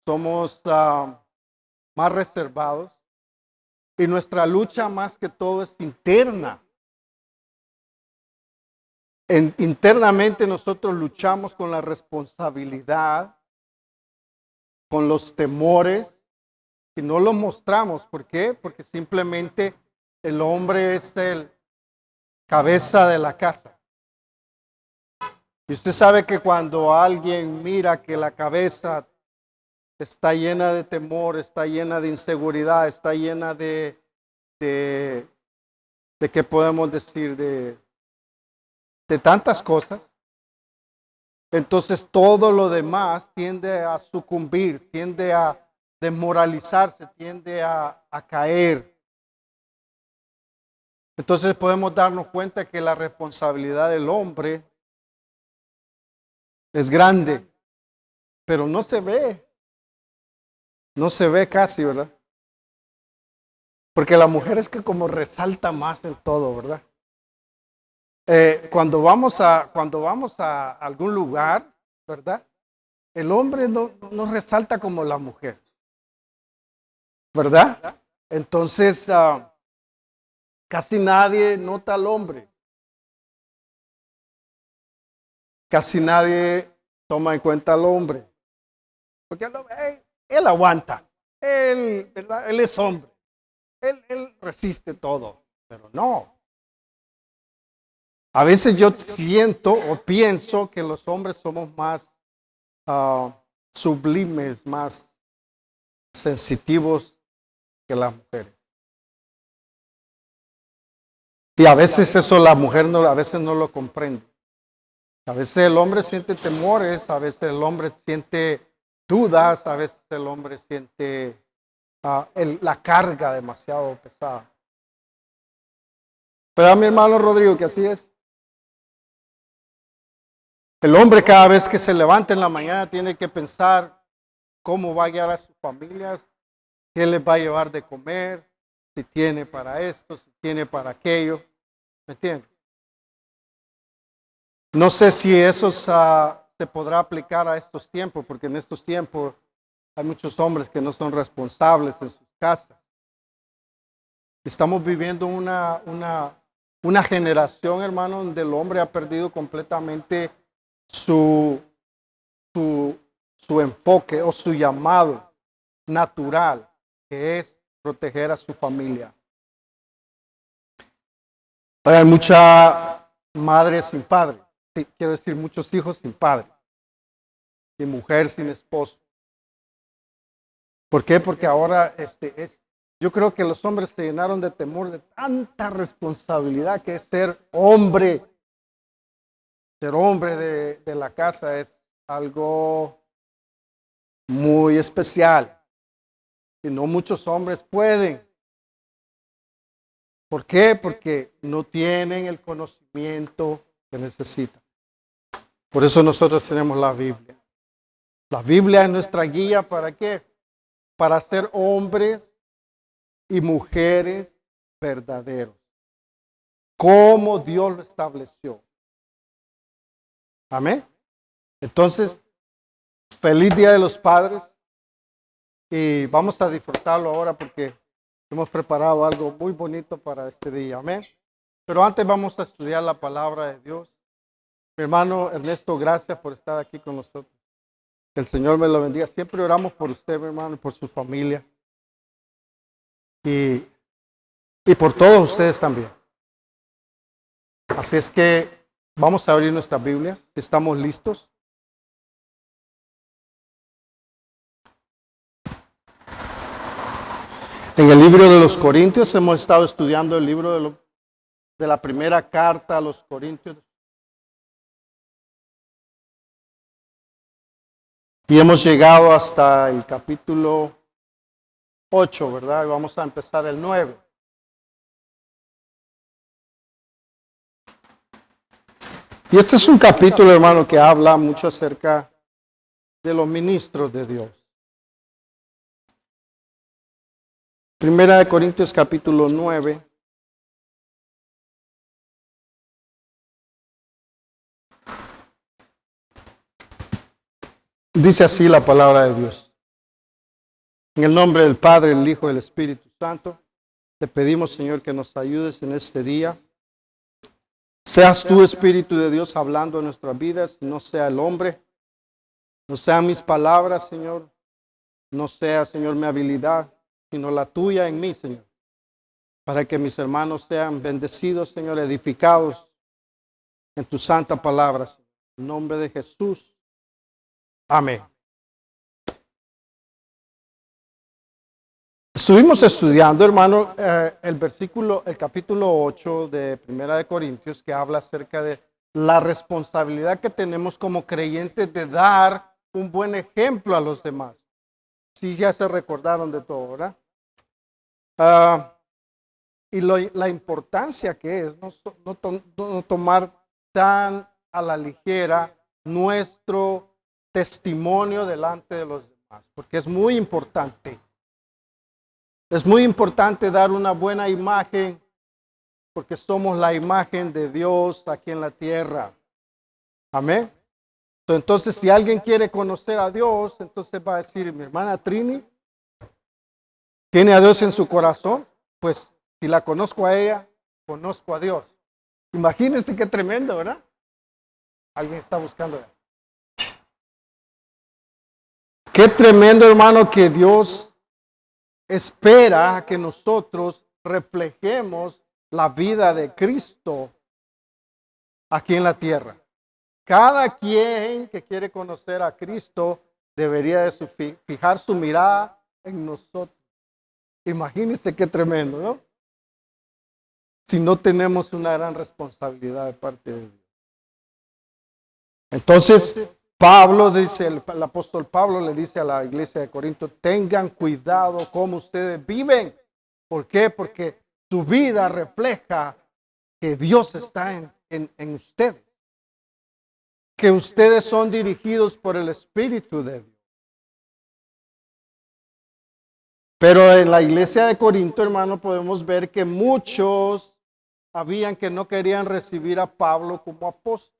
somos más reservados y nuestra lucha más que todo es interna. Internamente nosotros luchamos con la responsabilidad, con los temores y no los mostramos. ¿Por qué? Porque simplemente el hombre es el cabeza de la casa. Y usted sabe que cuando alguien mira que la cabeza está llena de temor, está llena de inseguridad, está llena de ¿qué podemos decir? De tantas cosas. Entonces todo lo demás tiende a sucumbir, tiende a desmoralizarse, tiende a caer. Entonces podemos darnos cuenta que la responsabilidad del hombre es grande, pero no se ve casi, ¿verdad? Porque la mujer es que como resalta más en todo, ¿verdad? Cuando vamos a algún lugar, ¿verdad? El hombre no resalta como la mujer, ¿verdad? Entonces, casi nadie nota al hombre. Casi nadie toma en cuenta al hombre. Porque él aguanta. ¿Verdad? Él es hombre. Él resiste todo. Pero no. A veces yo siento o pienso que los hombres somos más sublimes, más sensitivos que las mujeres. Y a veces eso la mujer a veces no lo comprende. A veces el hombre siente temores, a veces el hombre siente dudas, a veces el hombre siente la carga demasiado pesada. Pero a mi hermano Rodrigo que así es. El hombre cada vez que se levanta en la mañana tiene que pensar cómo va a guiar a sus familias, qué les va a llevar de comer, si tiene para esto, si tiene para aquello. ¿Me entiendes? No sé si eso se podrá aplicar a estos tiempos, porque en estos tiempos hay muchos hombres que no son responsables en sus casas. Estamos viviendo una generación, hermano, donde el hombre ha perdido completamente su enfoque o su llamado natural, que es proteger a su familia. Hay muchas madres sin padre, sí, quiero decir muchos hijos sin padre, y mujer sin esposo. ¿Por qué? Porque ahora yo creo que los hombres se llenaron de temor de tanta responsabilidad que es ser hombre. Ser hombre de la casa es algo muy especial y no muchos hombres pueden. ¿Por qué? Porque no tienen el conocimiento que necesitan. Por eso nosotros tenemos la Biblia. La Biblia es nuestra guía ¿para qué? Para ser hombres y mujeres verdaderos. Como Dios lo estableció. Amén. Entonces, feliz Día de los Padres. Y vamos a disfrutarlo ahora porque hemos preparado algo muy bonito para este día. Amén. Pero antes vamos a estudiar la palabra de Dios. Mi hermano Ernesto, gracias por estar aquí con nosotros. Que el Señor me lo bendiga. Siempre oramos por usted, mi hermano, y por su familia. Y por todos ustedes también. Así es que vamos a abrir nuestras Biblias. ¿Estamos listos? En el libro de los Corintios hemos estado estudiando el libro de la primera carta a los Corintios. Y hemos llegado hasta el capítulo 8, ¿verdad? Y vamos a empezar el 9. Y este es un capítulo, hermano, que habla mucho acerca de los ministros de Dios. Primera de Corintios capítulo 9. Dice así la palabra de Dios. En el nombre del Padre, el Hijo y el Espíritu Santo, te pedimos, Señor, que nos ayudes en este día. Seas tú, Espíritu de Dios, hablando en nuestras vidas, no sea el hombre, no sean mis palabras, Señor, no sea, Señor, mi habilidad, sino la tuya en mí, Señor, para que mis hermanos sean bendecidos, Señor, edificados en tu santa palabra, Señor. En nombre de Jesús. Amén. Estuvimos estudiando, hermano, el capítulo 8 de Primera de Corintios, que habla acerca de la responsabilidad que tenemos como creyentes de dar un buen ejemplo a los demás. Sí, ya se recordaron de todo, ¿verdad? Y la importancia que es no tomar tan a la ligera nuestro testimonio delante de los demás, porque es muy importante. Es muy importante dar una buena imagen, porque somos la imagen de Dios aquí en la tierra. Amén. Entonces, si alguien quiere conocer a Dios, entonces va a decir, mi hermana Trini tiene a Dios en su corazón, pues si la conozco a ella, conozco a Dios. Imagínense qué tremendo, ¿verdad? Alguien está buscando. Qué tremendo, hermano, que Dios espera que nosotros reflejemos la vida de Cristo aquí en la tierra. Cada quien que quiere conocer a Cristo debería de fijar su mirada en nosotros. Imagínense qué tremendo, ¿no? Si no tenemos una gran responsabilidad de parte de Dios. Entonces, Pablo dice, el apóstol Pablo le dice a la iglesia de Corinto, tengan cuidado cómo ustedes viven. ¿Por qué? Porque su vida refleja que Dios está en ustedes. Que ustedes son dirigidos por el Espíritu de Dios. Pero en la iglesia de Corinto, hermano, podemos ver que muchos habían que no querían recibir a Pablo como apóstol.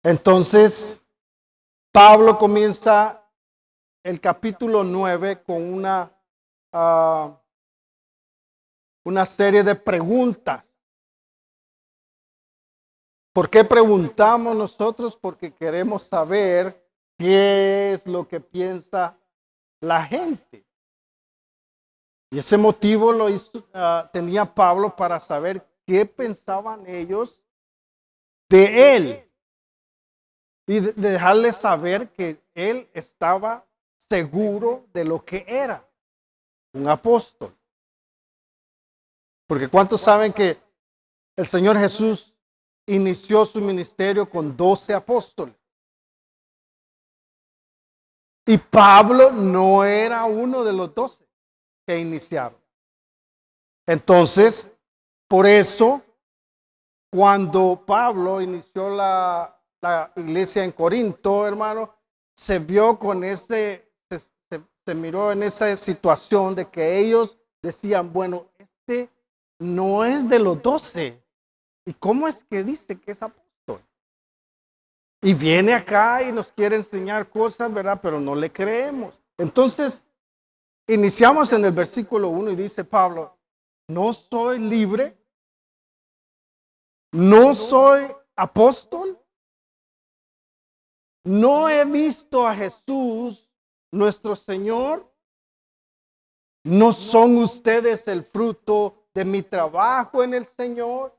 Entonces, Pablo comienza el capítulo 9 con una serie de preguntas. ¿Por qué preguntamos nosotros? Porque queremos saber qué es lo que piensa la gente. Y ese motivo lo tenía Pablo para saber qué pensaban ellos de él. Y de dejarles saber que él estaba seguro de lo que era un apóstol. Porque ¿cuántos saben que el Señor Jesús inició su ministerio con 12 apóstoles? Y Pablo no era uno de los 12 que iniciaron. Entonces, por eso, cuando Pablo inició la iglesia en Corinto, hermano, se vio con se miró en esa situación de que ellos decían, bueno, este no es de los 12. ¿Y cómo es que dice que es apóstol? Y viene acá y nos quiere enseñar cosas, ¿verdad? Pero no le creemos. Entonces, iniciamos en el versículo 1 y dice Pablo, no soy libre, no soy apóstol, no he visto a Jesús, nuestro Señor. ¿No son ustedes el fruto de mi trabajo en el Señor?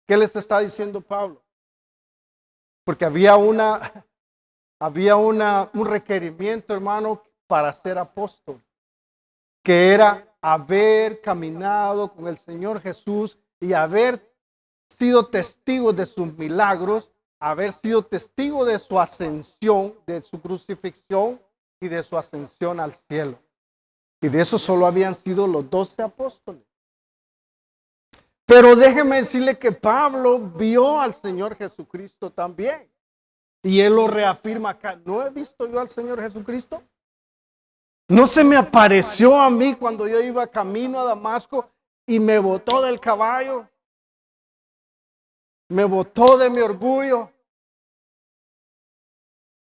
¿Qué les está diciendo Pablo? Porque había un requerimiento, hermano, para ser apóstol, que era haber caminado con el Señor Jesús y haber sido testigo de sus milagros, haber sido testigo de su ascensión, de su crucifixión y de su ascensión al cielo. Y de eso solo habían sido los 12 apóstoles. Pero déjeme decirle que Pablo vio al Señor Jesucristo también. Y él lo reafirma acá. ¿No he visto yo al Señor Jesucristo? ¿No se me apareció a mí cuando yo iba camino a Damasco y me botó del caballo? Me botó de mi orgullo.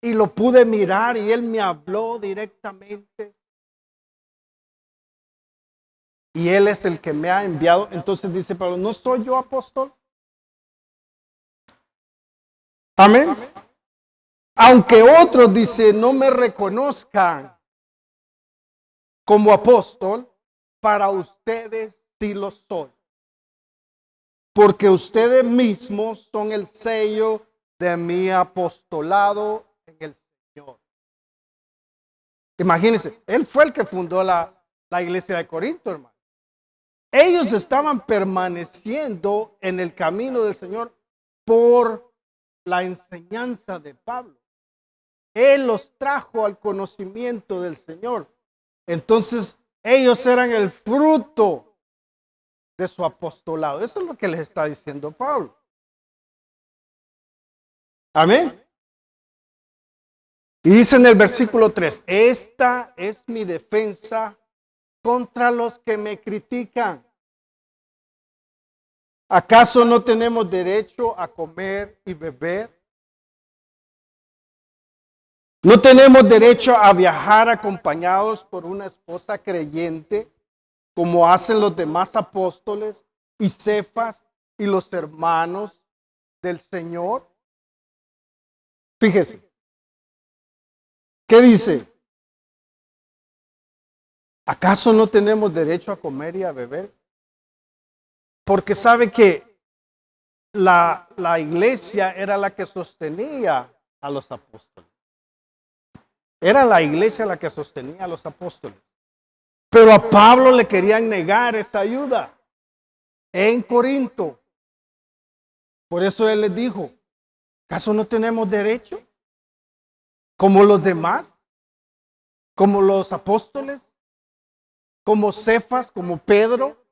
y lo pude mirar y él me habló directamente. Y él es el que me ha enviado. Entonces dice Pablo, ¿no soy yo apóstol? Amén. Aunque otros, dice, no me reconozcan como apóstol, para ustedes sí lo soy. Porque ustedes mismos son el sello de mi apostolado en el Señor. Imagínense, él fue el que fundó la iglesia de Corinto, hermano. Ellos estaban permaneciendo en el camino del Señor por la enseñanza de Pablo. Él los trajo al conocimiento del Señor. Entonces, ellos eran el fruto de su apostolado. Eso es lo que les está diciendo Pablo. Amén. Y dice en el versículo 3, esta es mi defensa contra los que me critican. ¿Acaso no tenemos derecho a comer y beber? ¿No tenemos derecho a viajar acompañados por una esposa creyente, como hacen los demás apóstoles y Cefas y los hermanos del Señor? Fíjese, ¿qué dice? ¿Acaso no tenemos derecho a comer y a beber? Porque sabe que la iglesia era la que sostenía a los apóstoles. Era la iglesia la que sostenía a los apóstoles. Pero a Pablo le querían negar esa ayuda en Corinto. Por eso él les dijo, ¿acaso no tenemos derecho? Como los demás, como los apóstoles, como Cefas, como Pedro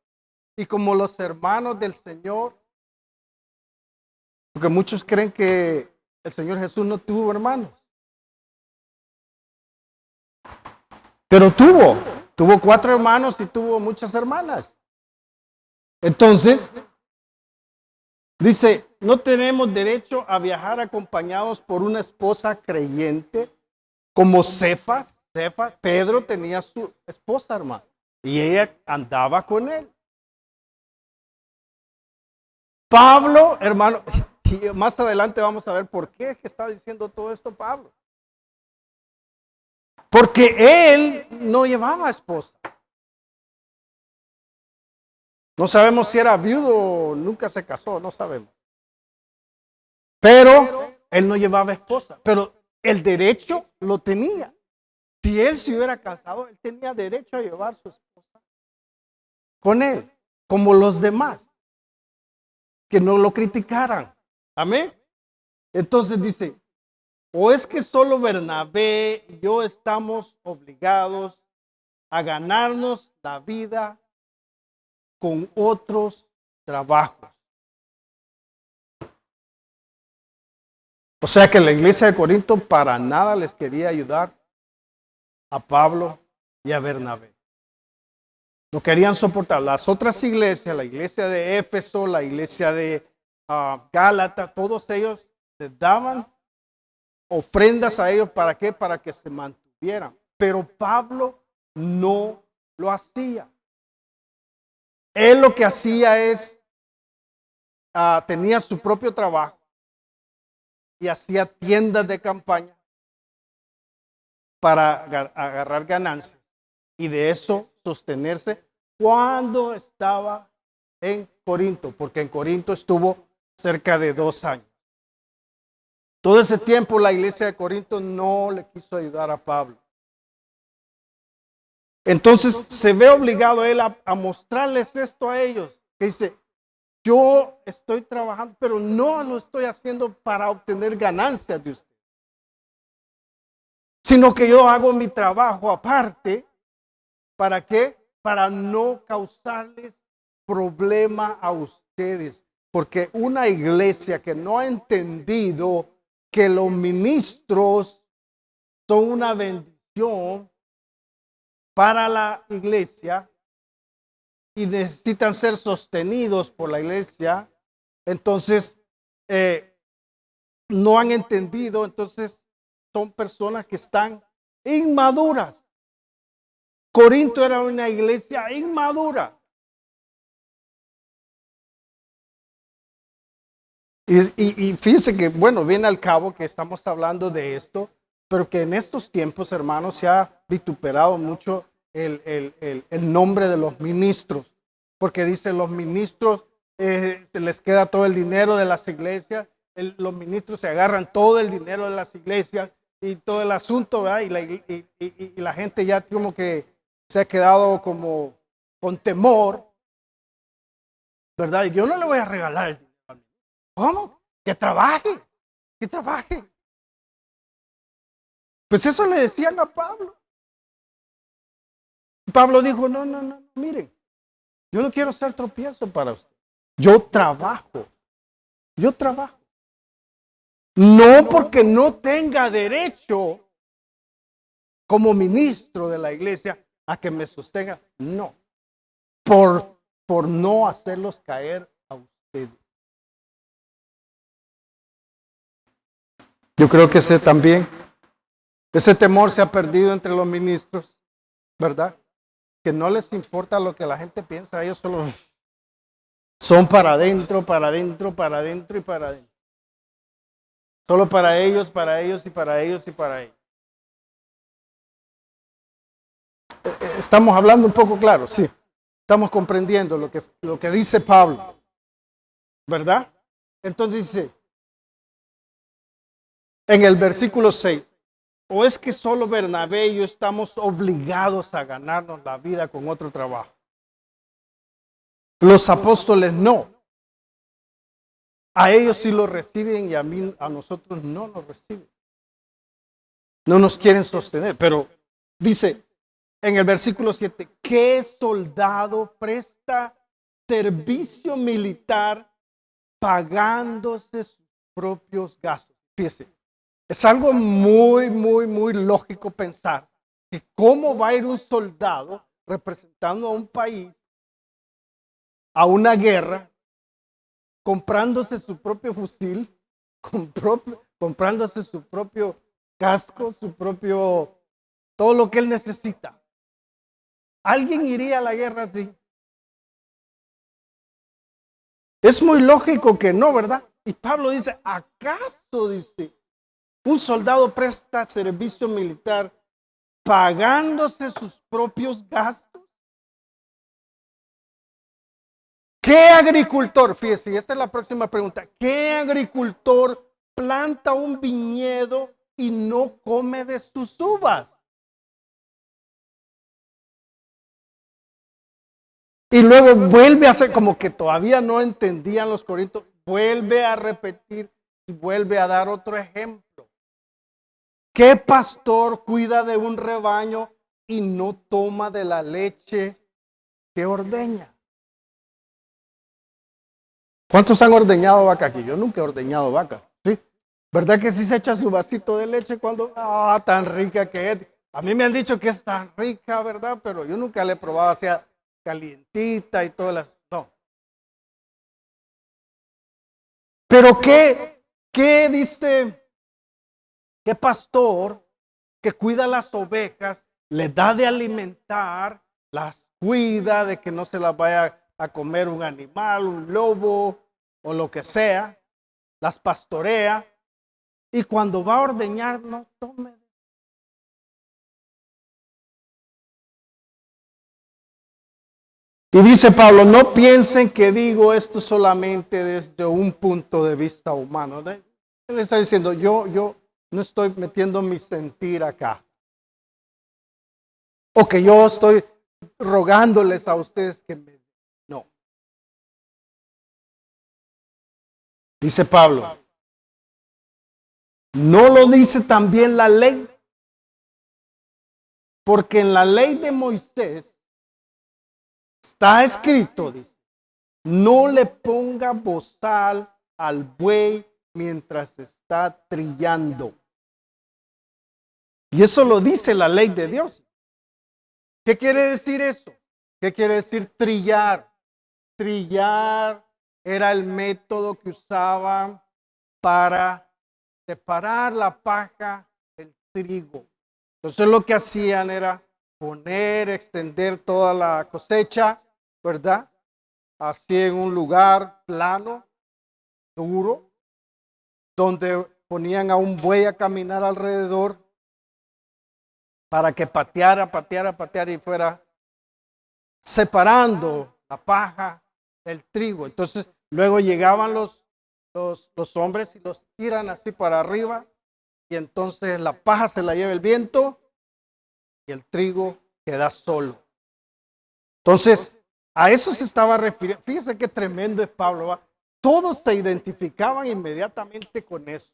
y como los hermanos del Señor. Porque muchos creen que el Señor Jesús no tuvo hermanos. Pero tuvo 4 hermanos y tuvo muchas hermanas. Entonces, dice, no tenemos derecho a viajar acompañados por una esposa creyente como Cefas. Pedro tenía su esposa, hermano, y ella andaba con él. Pablo, hermano, y más adelante vamos a ver por qué es que está diciendo todo esto Pablo. Porque él no llevaba esposa. No sabemos si era viudo o nunca se casó, no sabemos. Pero él no llevaba esposa, pero el derecho lo tenía. Si él se hubiera casado, él tenía derecho a llevar su esposa con él, como los demás, que no lo criticaran. Amén. Entonces dice, o es que solo Bernabé y yo estamos obligados a ganarnos la vida con otros trabajos. O sea que la iglesia de Corinto para nada les quería ayudar a Pablo y a Bernabé. No querían soportar. Las otras iglesias, la iglesia de Éfeso, la iglesia de Gálata, todos ellos les daban ofrendas a ellos. ¿Para qué? Para que se mantuvieran. Pero Pablo no lo hacía. Él lo que hacía es, tenía su propio trabajo y hacía tiendas de campaña para agarrar ganancias y de eso sostenerse cuando estaba en Corinto, porque en Corinto estuvo cerca de 2 años. Todo ese tiempo la iglesia de Corinto no le quiso ayudar a Pablo. Entonces se ve obligado él a mostrarles esto a ellos, que dice, yo estoy trabajando, pero no lo estoy haciendo para obtener ganancias de usted, sino que yo hago mi trabajo aparte. ¿Para qué? Para no causarles problema a ustedes. Porque una iglesia que no ha entendido que los ministros son una bendición para la iglesia y necesitan ser sostenidos por la iglesia, entonces no han entendido, entonces son personas que están inmaduras. Corinto era una iglesia inmadura. Y fíjense que, bueno, viene al cabo que estamos hablando de esto, pero que en estos tiempos, hermanos, se ha vituperado mucho el nombre de los ministros, porque dicen los ministros, se les queda todo el dinero de las iglesias, los ministros se agarran todo el dinero de las iglesias y todo el asunto, ¿verdad? Y la gente ya como que se ha quedado como con temor, ¿verdad? Y yo no le voy a regalar el dinero. ¿Cómo? Que trabaje, que trabaje. Pues eso le decían a Pablo. Pablo dijo, no, miren, yo no quiero ser tropiezo para usted. Yo trabajo. No porque no tenga derecho como ministro de la iglesia a que me sostenga. No, por no hacerlos caer a ustedes. Yo creo que ese temor se ha perdido entre los ministros, ¿verdad? Que no les importa lo que la gente piensa, ellos solo son para adentro, para adentro, para adentro y para adentro. Solo para ellos y para ellos y para ellos. Estamos hablando un poco claro, sí. Estamos comprendiendo lo que dice Pablo, ¿verdad? Entonces dice, en el versículo 6, ¿o es que solo Bernabé y yo estamos obligados a ganarnos la vida con otro trabajo? Los apóstoles no. A ellos sí lo reciben y a nosotros no nos reciben. No nos quieren sostener, pero dice en el versículo 7, ¿qué soldado presta servicio militar pagándose sus propios gastos? Fíjese, es algo muy lógico pensar que cómo va a ir un soldado representando a un país a una guerra, comprándose su propio fusil, comprándose su propio casco, todo lo que él necesita. ¿Alguien iría a la guerra así? Es muy lógico que no, ¿verdad? Y Pablo dice, ¿acaso, dice, un soldado presta servicio militar pagándose sus propios gastos? ¿Qué agricultor, fíjese, y esta es la próxima pregunta, qué agricultor planta un viñedo y no come de sus uvas? Y luego vuelve a hacer como que todavía no entendían los corintios, vuelve a repetir y vuelve a dar otro ejemplo. ¿Qué pastor cuida de un rebaño y no toma de la leche que ordeña? ¿Cuántos han ordeñado vaca aquí? Yo nunca he ordeñado vacas, ¿sí? ¿Verdad que sí se echa su vasito de leche cuando, tan rica que es? A mí me han dicho que es tan rica, ¿verdad? Pero yo nunca le he probado así calientita y todas las, no. Pero ¿qué dice? ¿Qué pastor que cuida las ovejas, le da de alimentar, las cuida de que no se las vaya a comer un animal, un lobo o lo que sea, las pastorea y cuando va a ordeñar no tome? Y dice Pablo, no piensen que digo esto solamente desde un punto de vista humano. Él está diciendo, yo no estoy metiendo mi sentir acá. O que yo estoy rogándoles a ustedes que me... No. Dice Pablo, ¿no lo dice también la ley? Porque en la ley de Moisés está escrito, dice, no le ponga bozal al buey mientras está trillando. Y eso lo dice la ley de Dios. ¿Qué quiere decir eso? ¿Qué quiere decir trillar? Trillar era el método que usaban para separar la paja del trigo. Entonces lo que hacían era extender toda la cosecha, ¿verdad? Así en un lugar plano, duro, donde ponían a un buey a caminar alrededor para que pateara y fuera separando la paja del trigo. Entonces luego llegaban los hombres y los tiran así para arriba y entonces la paja se la lleva el viento y el trigo queda solo. Entonces a eso se estaba refiriendo. Fíjese qué tremendo es Pablo, ¿va? Todos se identificaban inmediatamente con eso,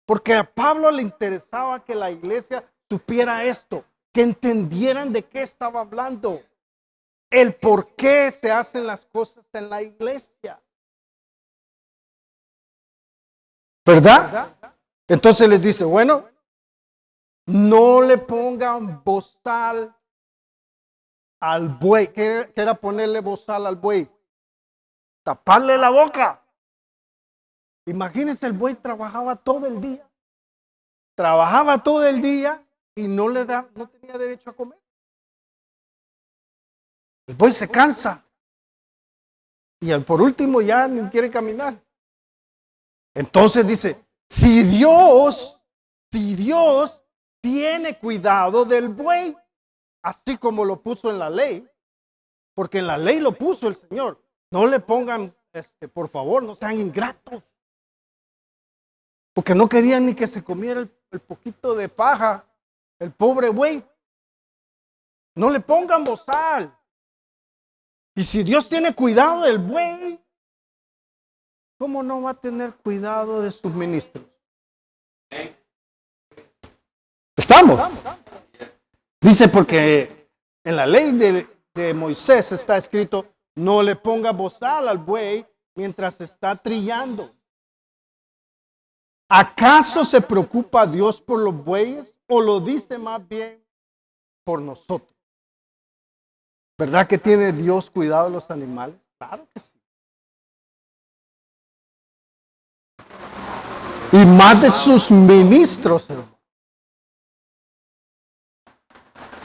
porque a Pablo le interesaba que la iglesia supiera esto, que entendieran de qué estaba hablando, el por qué se hacen las cosas en la iglesia. ¿Verdad? Entonces les dice, bueno, no le pongan bozal al buey. ¿Qué era ponerle bozal al buey? Taparle la boca. Imagínense, el buey trabajaba todo el día. Trabajaba todo el día y no tenía derecho a comer. El buey se cansa. Y por último ya ni quiere caminar. Entonces dice, si Dios tiene cuidado del buey, así como lo puso en la ley, porque en la ley lo puso el Señor, no le pongan, por favor, no sean ingratos, porque no querían ni que se comiera el poquito de paja, el pobre buey. No le pongan bozal. Y si Dios tiene cuidado del buey, ¿cómo no va a tener cuidado de sus ministros? ¿Estamos? Dice, porque en la ley de Moisés está escrito, no le ponga bozal al buey mientras está trillando. ¿Acaso se preocupa Dios por los bueyes o lo dice más bien por nosotros? ¿Verdad que tiene Dios cuidado de los animales? Claro que sí. Y más de sus ministros, hermano.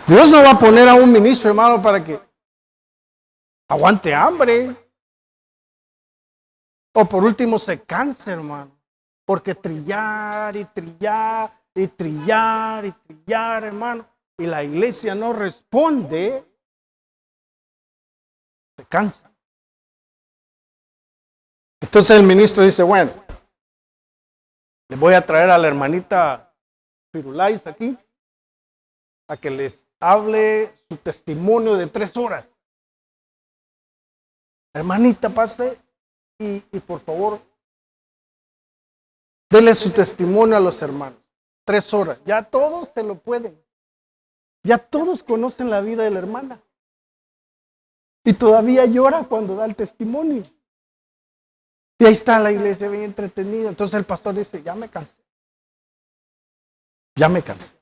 Dios no va a poner a un ministro, hermano, para que aguante hambre. O por último se canse, hermano. Porque trillar, hermano. Y la iglesia no responde. Se cansa. Entonces el ministro dice, bueno, le voy a traer a la hermanita Firulais aquí a que les hable su testimonio de 3 horas. Hermanita, pase y por favor, dele su testimonio a los hermanos. 3 horas. Ya todos se lo pueden. Ya todos conocen la vida de la hermana. Y todavía llora cuando da el testimonio. Y ahí está la iglesia bien entretenida. Entonces el pastor dice, ya me cansé. Ya me cansé.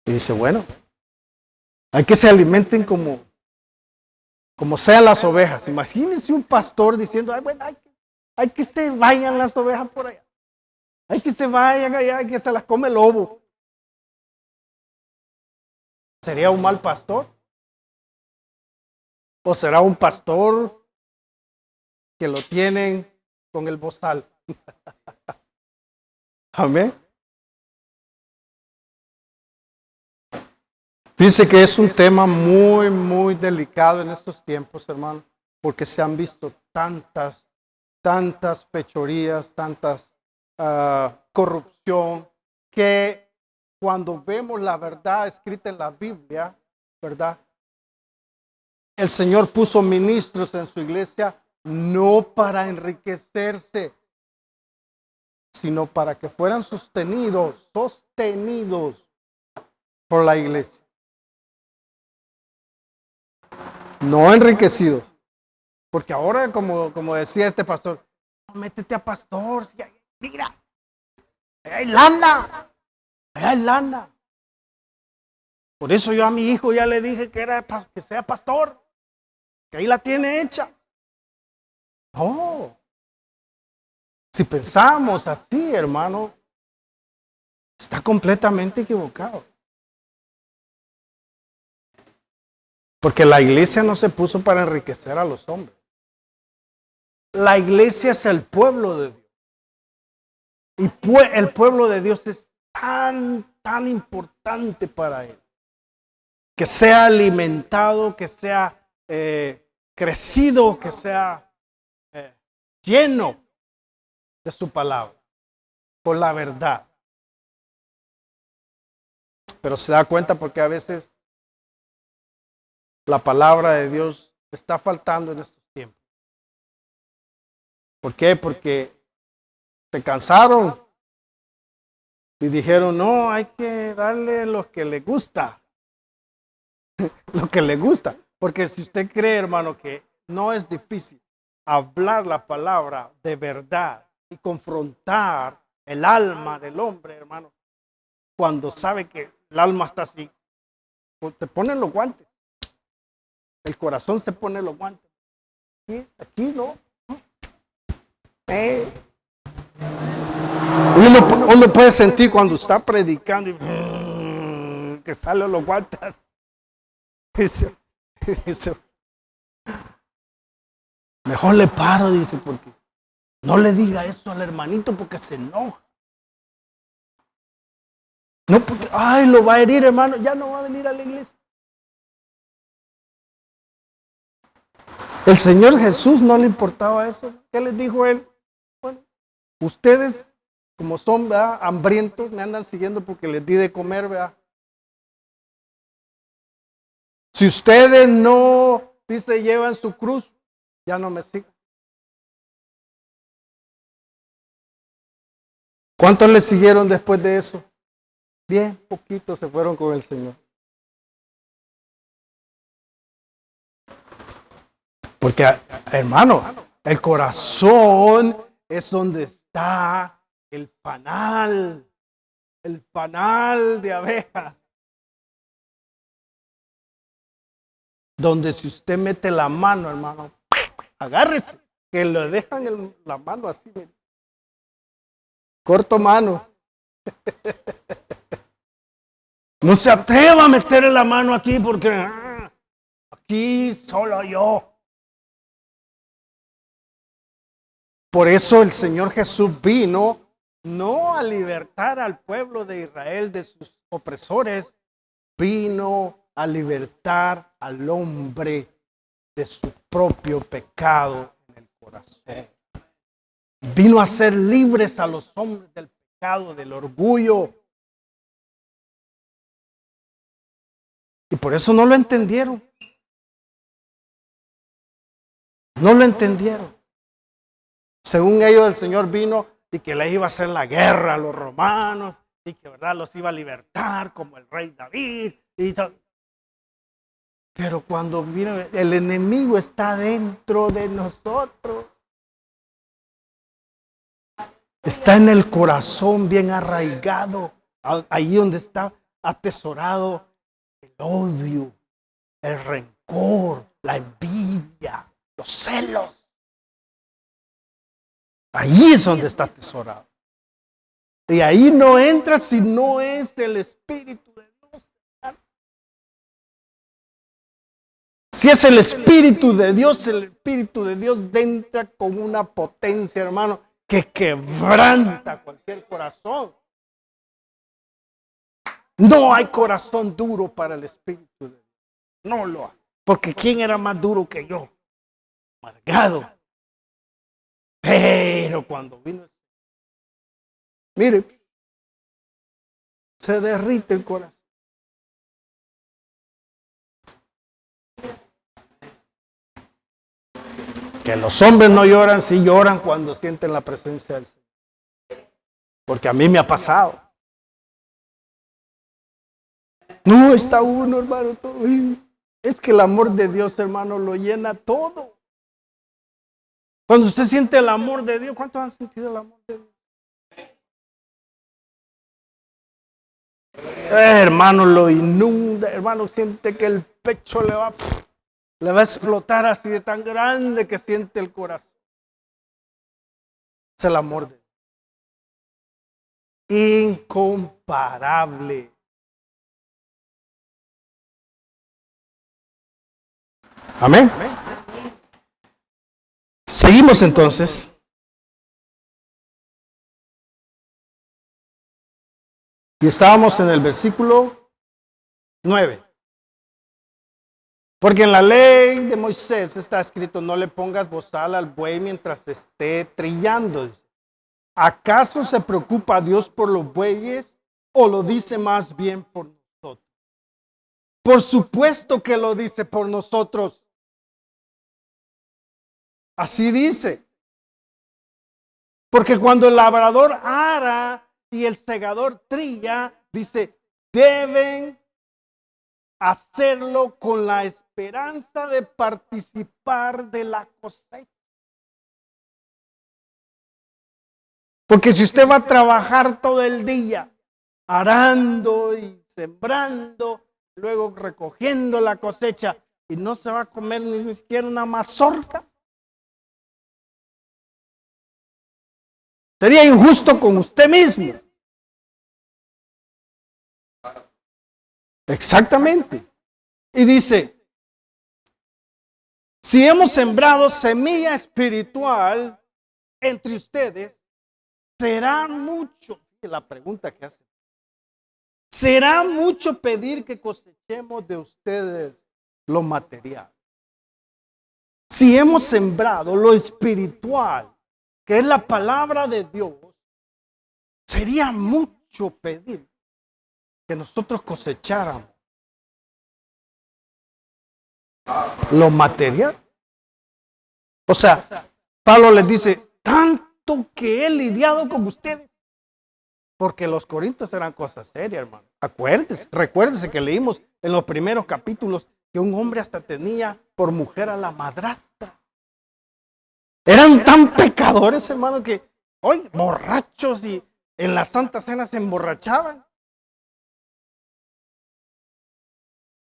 Y dice, bueno, hay que se alimenten como sean las ovejas. Imagínense un pastor diciendo, ay, bueno, hay que se vayan las ovejas por allá. Hay que se vayan allá, hay que se las come el lobo. ¿Sería un mal pastor? ¿O será un pastor que lo tienen con el bozal? Amén. Dice que es un tema muy, muy delicado en estos tiempos, hermano, porque se han visto tantas fechorías, tantas corrupción, que cuando vemos la verdad escrita en la Biblia, ¿verdad? El Señor puso ministros en su iglesia no para enriquecerse, sino para que fueran sostenidos por la iglesia. No enriquecidos. Porque ahora, como decía este pastor, métete a pastor, mira, hay lana, hay lana. Por eso yo a mi hijo ya le dije que sea pastor, que ahí la tiene hecha. No. Si pensamos así, hermano, está completamente equivocado. Porque la iglesia no se puso para enriquecer a los hombres. La iglesia es el pueblo de Dios. Y el pueblo de Dios es tan importante para Él. Que sea alimentado, que sea crecido, que sea lleno de su palabra, con la verdad. Pero se da cuenta porque a veces la palabra de Dios está faltando en estos tiempos. ¿Por qué? Porque se cansaron y dijeron, no, hay que darle lo que le gusta. Lo que le gusta. Porque si usted cree, hermano, que no es difícil hablar la palabra de verdad y confrontar el alma del hombre, hermano, cuando sabe que el alma está así, pues te ponen los guantes. El corazón se pone los guantes. Aquí no. Uno puede sentir cuando está predicando y que salen los guantes. Dice, mejor le paro, dice, porque no le diga eso al hermanito porque se enoja. No, porque, ay, lo va a herir, hermano, ya no va a venir a la iglesia. El Señor Jesús no le importaba eso. ¿Qué les dijo Él? Bueno, ustedes, como son, ¿verdad?, hambrientos, me andan siguiendo porque les di de comer, ¿verdad? Si ustedes no, dice, llevan su cruz, ya no me sigan. ¿Cuántos le siguieron después de eso? Bien, poquitos se fueron con el Señor. Porque, hermano, el corazón es donde está el panal de abejas. Donde si usted mete la mano, hermano, agárrese, que le dejan la mano así, corto mano. No se atreva a meterle la mano aquí porque aquí solo yo. Por eso el Señor Jesús vino no a libertar al pueblo de Israel de sus opresores, vino a libertar al hombre de su propio pecado en el corazón. Vino a hacer libres a los hombres del pecado, del orgullo. Y por eso no lo entendieron. No lo entendieron. Según ellos, el Señor vino y que les iba a hacer la guerra a los romanos y que, ¿verdad?, los iba a libertar como el rey David y tal. Pero cuando vino, el enemigo está dentro de nosotros. Está en el corazón bien arraigado, ahí donde está atesorado el odio, el rencor, la envidia, los celos. Ahí es donde está atesorado. Y ahí no entra si no es el Espíritu de Dios. Si es el Espíritu de Dios entra con una potencia, hermano, que quebranta cualquier corazón. No hay corazón duro para el Espíritu de Dios. No lo hay. Porque ¿quién era más duro que yo? Amargado. Pero cuando vino, mire, se derrite el corazón. Que los hombres no lloran, sí lloran cuando sienten la presencia del Señor. Porque a mí me ha pasado. No está uno, hermano, todo. Es que el amor de Dios, hermano, lo llena todo. Cuando usted siente el amor de Dios, ¿cuántos han sentido el amor de Dios? Hermano, lo inunda, hermano, siente que el pecho le va a explotar así de tan grande que siente el corazón. Es el amor de Dios. incomparable. Amén. Seguimos entonces. Y estábamos en el versículo 9. Porque en la ley de Moisés está escrito: no le pongas bozal al buey mientras esté trillando. ¿Acaso se preocupa Dios por los bueyes o lo dice más bien por nosotros? Por supuesto que lo dice por nosotros. Así dice. Porque cuando el labrador ara y el segador trilla, dice, deben hacerlo con la esperanza de participar de la cosecha. Porque si usted va a trabajar todo el día arando y sembrando, luego recogiendo la cosecha y no se va a comer ni siquiera una mazorca, sería injusto con usted mismo. Exactamente. Y dice, si hemos sembrado semilla espiritual entre ustedes, será mucho, la pregunta que hace, será mucho pedir que cosechemos de ustedes lo material. Si hemos sembrado lo espiritual, que es la palabra de Dios, sería mucho pedir que nosotros cosecháramos lo material. O sea, Pablo les dice, tanto que he lidiado con ustedes, porque los corintios eran cosas serias, hermano. Recuérdese que leímos en los primeros capítulos que un hombre hasta tenía por mujer a la madrastra. Eran tan pecadores, hermano, que hoy borrachos y en la Santa Cena se emborrachaban.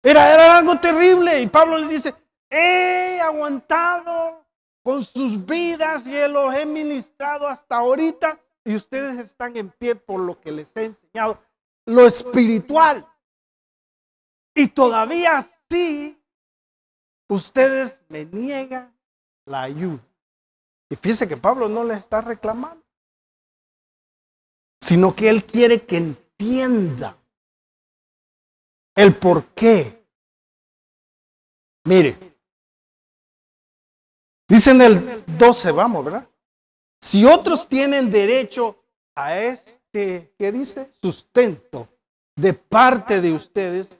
Era algo terrible. Y Pablo les dice, he aguantado con sus vidas y los he ministrado hasta ahorita. Y ustedes están en pie por lo que les he enseñado, lo espiritual. Y todavía así, ustedes me niegan la ayuda. Y fíjense que Pablo no les está reclamando, sino que él quiere que entienda el por qué. Mire, dicen el 12, vamos, ¿verdad? Si otros tienen derecho a este, ¿qué dice? Sustento de parte de ustedes,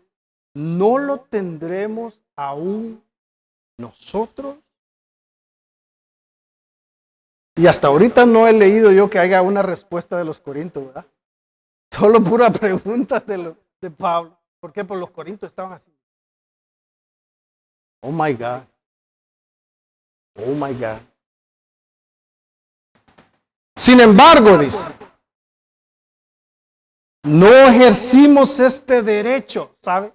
¿no lo tendremos aún nosotros? Y hasta ahorita no he leído yo que haya una respuesta de los corintios, ¿verdad? Solo pura pregunta de Pablo. ¿Por qué? Porque los corintios estaban así. Oh my God. Oh my God. Sin embargo, dice, no ejercimos este derecho, ¿sabe?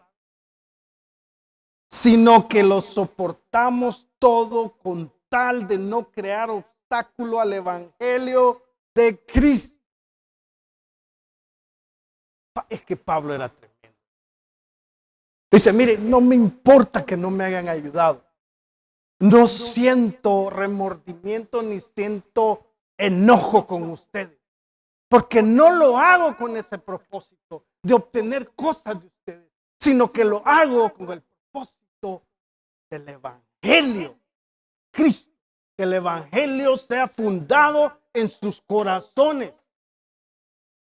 Sino que lo soportamos todo con tal de no crear obstáculo al evangelio de Cristo. Es que Pablo era tremendo. Dice, mire, no me importa que no me hayan ayudado. No siento remordimiento ni siento enojo con ustedes. Porque no lo hago con ese propósito de obtener cosas de ustedes, sino que lo hago con el propósito del evangelio. Cristo, que el evangelio sea fundado en sus corazones.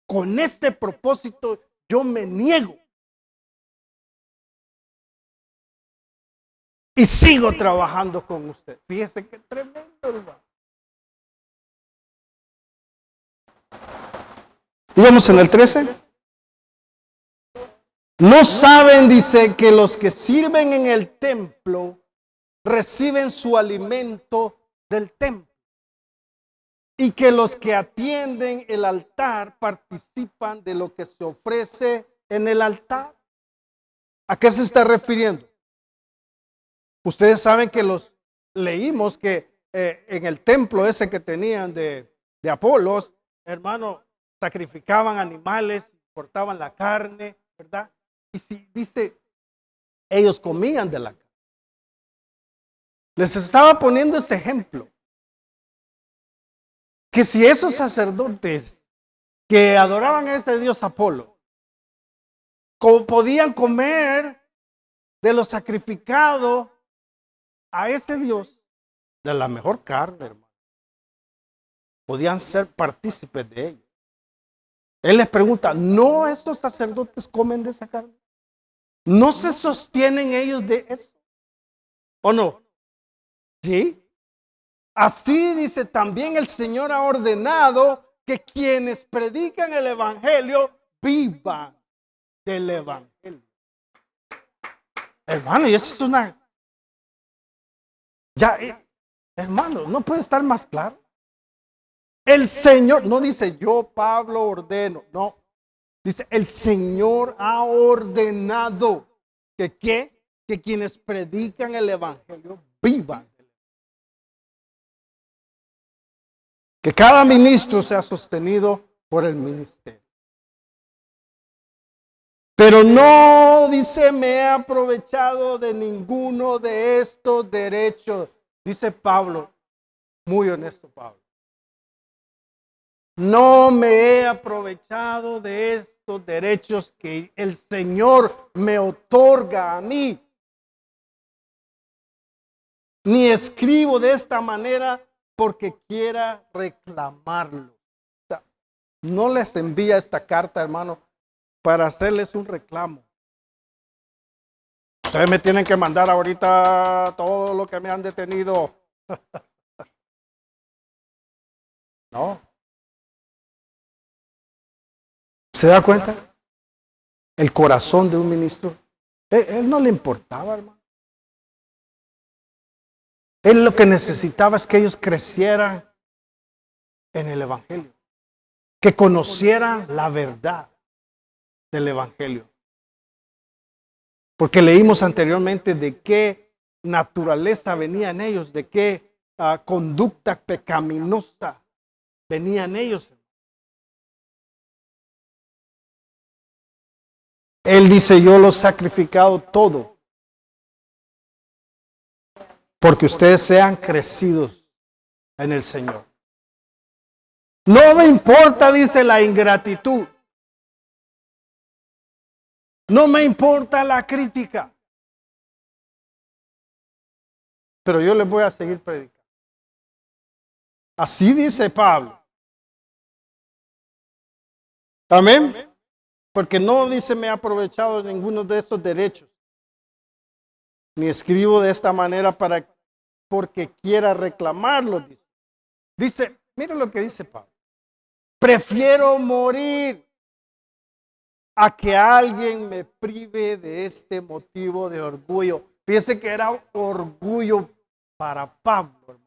Con ese propósito yo me niego. Y sigo trabajando con usted. Fíjese qué tremendo, hermano. Y vamos en el 13. No saben, dice, que los que sirven en el templo reciben su alimento del templo. Y que los que atienden el altar participan de lo que se ofrece en el altar. ¿A qué se está refiriendo? Ustedes saben que leímos que en el templo ese que tenían de Apolos, hermano, sacrificaban animales, cortaban la carne, ¿verdad? Y si dice, ellos comían de la carne. Les estaba poniendo este ejemplo. Que si esos sacerdotes que adoraban a ese dios Apolo, podían comer de lo sacrificado a ese dios, de la mejor carne, hermano, podían ser partícipes de ello. Él les pregunta, ¿no estos sacerdotes comen de esa carne? ¿No se sostienen ellos de eso? ¿O no? ¿Sí? Así dice también el Señor ha ordenado que quienes predican el evangelio vivan del evangelio. Hermano, y eso es una... Ya, hermano, no puede estar más claro. El Señor, no dice yo, Pablo, ordeno, no. Dice, el Señor ha ordenado que quienes predican el evangelio vivan. Que cada ministro sea sostenido por el ministerio. Pero no, dice, me he aprovechado de ninguno de estos derechos. Dice Pablo, muy honesto Pablo. No me he aprovechado de estos derechos que el Señor me otorga a mí. Ni escribo de esta manera porque quiera reclamarlo. O sea, no les envía esta carta, hermano, para hacerles un reclamo. Ustedes me tienen que mandar ahorita todo lo que me han detenido. No. ¿Se da cuenta? El corazón de un ministro. Él no le importaba, hermano. Él lo que necesitaba es que ellos crecieran en el evangelio. Que conocieran la verdad del evangelio. Porque leímos anteriormente de qué naturaleza venían ellos, de qué conducta pecaminosa venían ellos. Él dice, yo lo he sacrificado todo, porque ustedes sean crecidos en el Señor. No me importa, dice, la ingratitud. No me importa la crítica. Pero yo les voy a seguir predicando. Así dice Pablo. Amén. Porque no dice me he aprovechado de ninguno de estos derechos. Ni escribo de esta manera porque quiera reclamarlo. Dice, mira lo que dice Pablo. Prefiero morir a que alguien me prive de este motivo de orgullo. Fíjese que era orgullo para Pablo, hermano,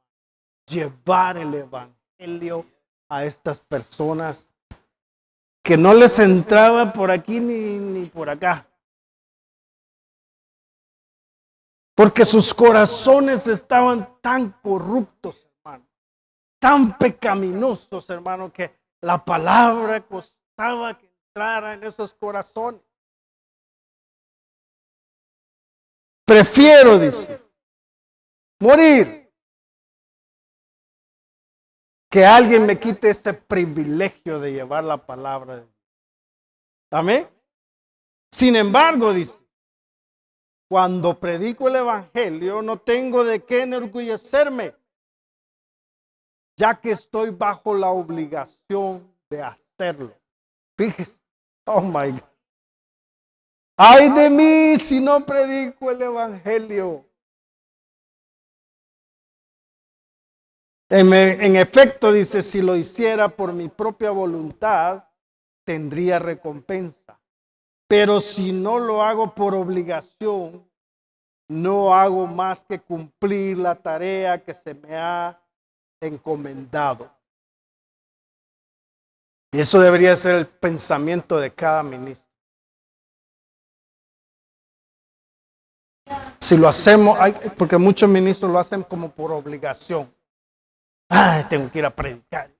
llevar el evangelio a estas personas que no les entraba por aquí ni por acá. Porque sus corazones estaban tan corruptos, hermano, tan pecaminosos, hermano, que la palabra costaba que entrara en esos corazones. Prefiero, dice, morir que alguien me quite ese privilegio de llevar la palabra de Dios. Amén. Sin embargo, dice, cuando predico el evangelio no tengo de qué enorgullecerme, ya que estoy bajo la obligación de hacerlo. Fíjese, oh my God. Ay de mí si no predico el evangelio. En efecto, dice, si lo hiciera por mi propia voluntad, tendría recompensa. Pero si no lo hago por obligación, no hago más que cumplir la tarea que se me ha encomendado. Y eso debería ser el pensamiento de cada ministro. Si lo hacemos, porque muchos ministros lo hacen como por obligación. Ay, tengo que ir a predicar.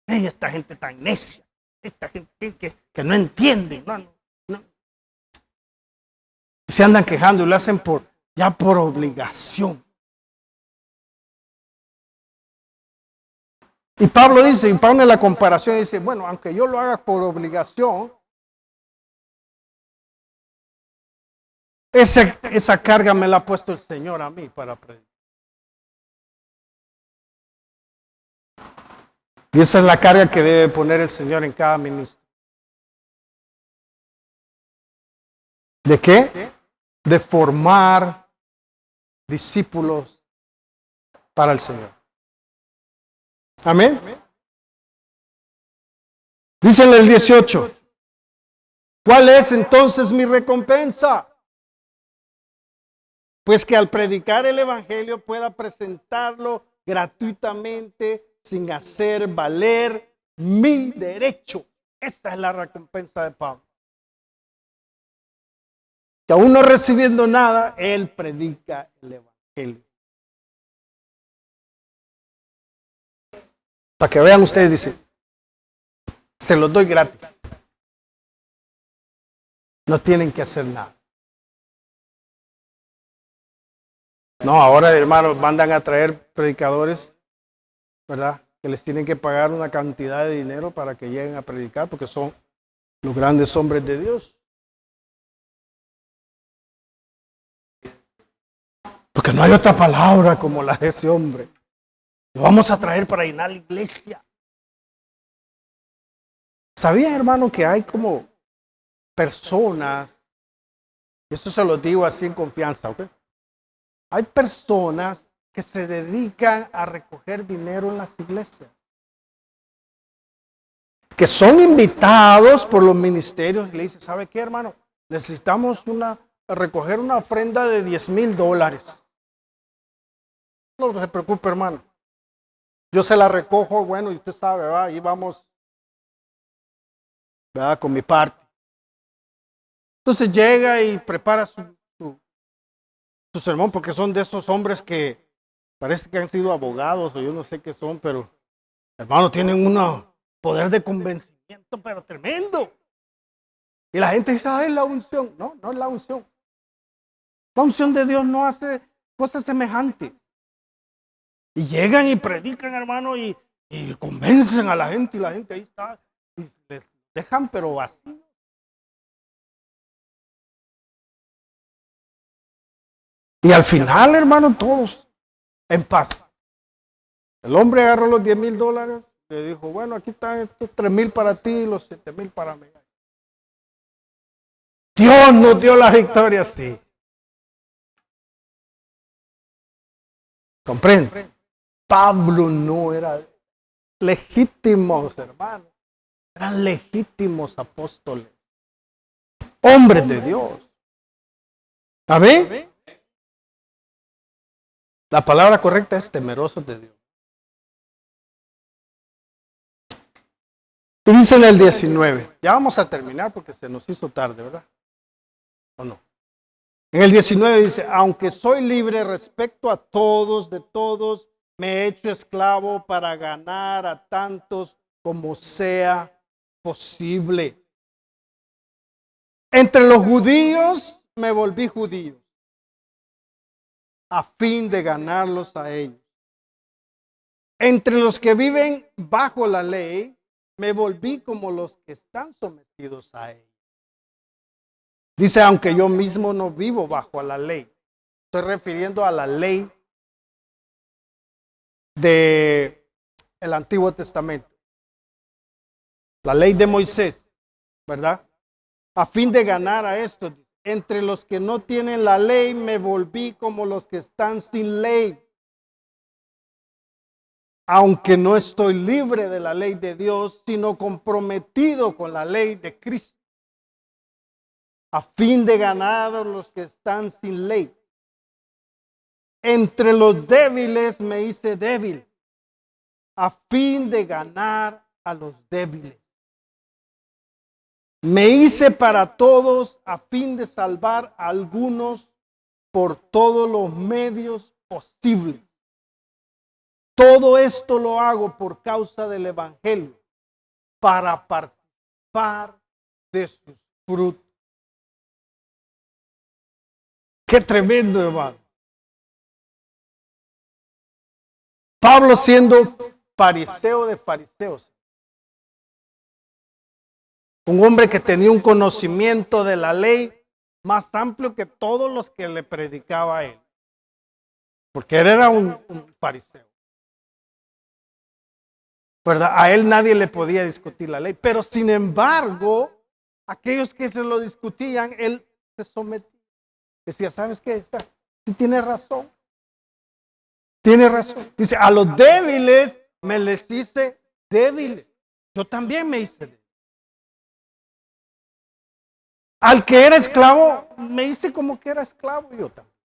Ay, esta gente tan necia. esta gente que no entiende, no. Se andan quejando y lo hacen ya por obligación. Y Pablo dice, y pone la comparación y dice, bueno, aunque yo lo haga por obligación, esa carga me la ha puesto el Señor a mí para predicar. Y esa es la carga que debe poner el Señor en cada ministro. ¿De qué? De formar discípulos para el Señor. Amén. Dice en el 18, ¿cuál es entonces mi recompensa? Pues que al predicar el Evangelio pueda presentarlo gratuitamente sin hacer valer mi derecho. Esa es la recompensa de Pablo. Que aún no recibiendo nada, él predica el Evangelio. Para que vean ustedes, dice, se los doy gratis. No tienen que hacer nada. No, ahora, hermanos, mandan a traer predicadores, ¿verdad? Que les tienen que pagar una cantidad de dinero para que lleguen a predicar, porque son los grandes hombres de Dios. Porque no hay otra palabra como la de ese hombre. Lo vamos a traer para llenar la iglesia. ¿Sabían, hermano, que hay como personas, esto se lo digo así en confianza, ¿ok? Hay personas que se dedican a recoger dinero en las iglesias, que son invitados por los ministerios y le dicen, ¿sabe qué, hermano? Necesitamos recoger una ofrenda de $10,000. No se preocupe, hermano. Yo se la recojo, bueno, y usted sabe, ¿verdad? Ahí vamos, ¿verdad? Con mi parte. Entonces llega y prepara su sermón, porque son de esos hombres que parece que han sido abogados o yo no sé qué son, pero hermano, tienen un poder de convencimiento, pero tremendo. Y la gente dice, es la unción. No, no es la unción. La unción de Dios no hace cosas semejantes. Y llegan y predican, hermano, y convencen a la gente, y la gente ahí está, y les dejan pero vacíos. Y al final, hermano, todos en paz. El hombre agarró los $10,000, le dijo, bueno, aquí están estos 3,000 para ti y los 7,000 para mí. Dios nos dio la victoria, sí. ¿Comprende? Pablo no era legítimos, hermanos. Eran legítimos apóstoles. Hombres de Dios. ¿Amén? La palabra correcta es temerosos de Dios. Y dice en el 19, ya vamos a terminar porque se nos hizo tarde, ¿verdad? ¿O no? En el 19 dice, aunque soy libre respecto a todos, de todos, me he hecho esclavo para ganar a tantos como sea posible. Entre los judíos me volví judío, a fin de ganarlos a ellos. Entre los que viven bajo la ley, me volví como los que están sometidos a ella. Dice, aunque yo mismo no vivo bajo la ley. Estoy refiriendo a la ley del Antiguo Testamento. La ley de Moisés, ¿verdad? A fin de ganar a estos. Entre los que no tienen la ley, me volví como los que están sin ley. Aunque no estoy libre de la ley de Dios, sino comprometido con la ley de Cristo. A fin de ganar a los que están sin ley. Entre los débiles me hice débil, a fin de ganar a los débiles. Me hice para todos a fin de salvar a algunos por todos los medios posibles. Todo esto lo hago por causa del Evangelio, para participar par de sus frutos. Qué tremendo, hermano. Pablo siendo fariseo de fariseos. Un hombre que tenía un conocimiento de la ley más amplio que todos los que le predicaba a él. Porque él era un fariseo. ¿Verdad? A él nadie le podía discutir la ley. Pero sin embargo, aquellos que se lo discutían, él se sometía. Decía, ¿sabes qué? Sí, tiene razón. Tiene razón. Dice, a los débiles me les hice débiles. Yo también me hice débil. Al que era esclavo, me hice como que era esclavo yo también.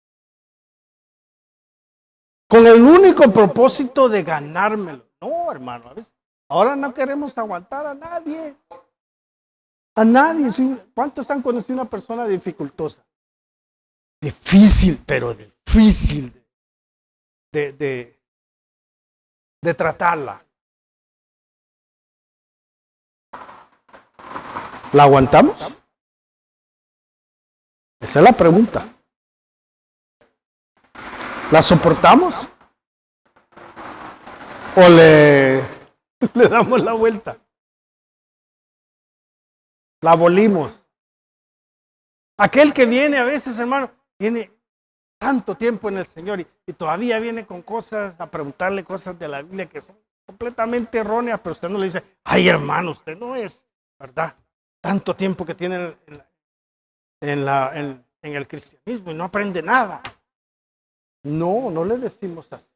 Con el único propósito de ganármelo. No, hermano, a veces, ahora no queremos aguantar a nadie. A nadie. ¿Cuántos han conocido una persona dificultosa? Difícil, pero difícil de tratarla. ¿La aguantamos? Esa es la pregunta. ¿La soportamos? ¿O le damos la vuelta? La abolimos. Aquel que viene a veces, hermano, tiene tanto tiempo en el Señor y todavía viene con cosas, a preguntarle cosas de la Biblia que son completamente erróneas, pero usted no le dice, ay hermano, usted no es, ¿verdad? Tanto tiempo que tiene en el cristianismo y no aprende nada. No, no le decimos así.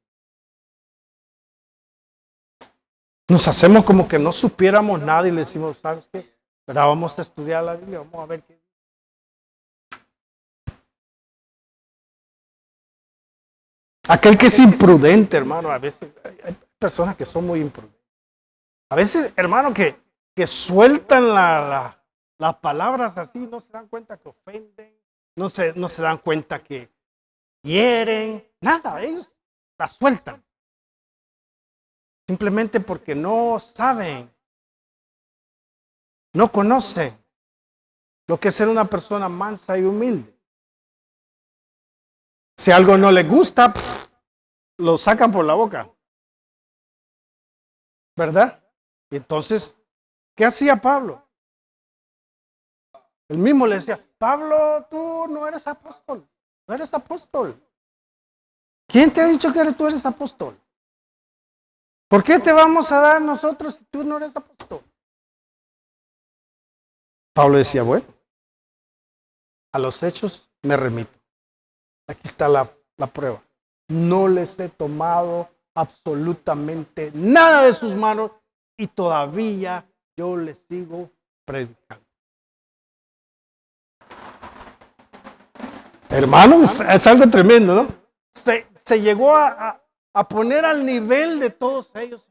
Nos hacemos como que no supiéramos nada y le decimos, ¿sabes qué? ¿Verdad? Vamos a estudiar la Biblia, vamos a ver qué. Aquel que es imprudente, hermano, a veces hay personas que son muy imprudentes. A veces, hermano, que sueltan las palabras así, no se dan cuenta que ofenden, no se dan cuenta que hieren, nada, ellos las sueltan. Simplemente porque no saben, no conocen lo que es ser una persona mansa y humilde. Si algo no les gusta, lo sacan por la boca. ¿Verdad? Y entonces, ¿qué hacía Pablo? Él mismo le decía, Pablo, tú no eres apóstol. No eres apóstol. ¿Quién te ha dicho que tú eres apóstol? ¿Por qué te vamos a dar nosotros si tú no eres apóstol? Pablo decía, bueno, a los hechos me remito. Aquí está la prueba. No les he tomado absolutamente nada de sus manos y todavía yo les sigo predicando. Hermanos, es algo tremendo, ¿no? Se llegó a poner al nivel de todos ellos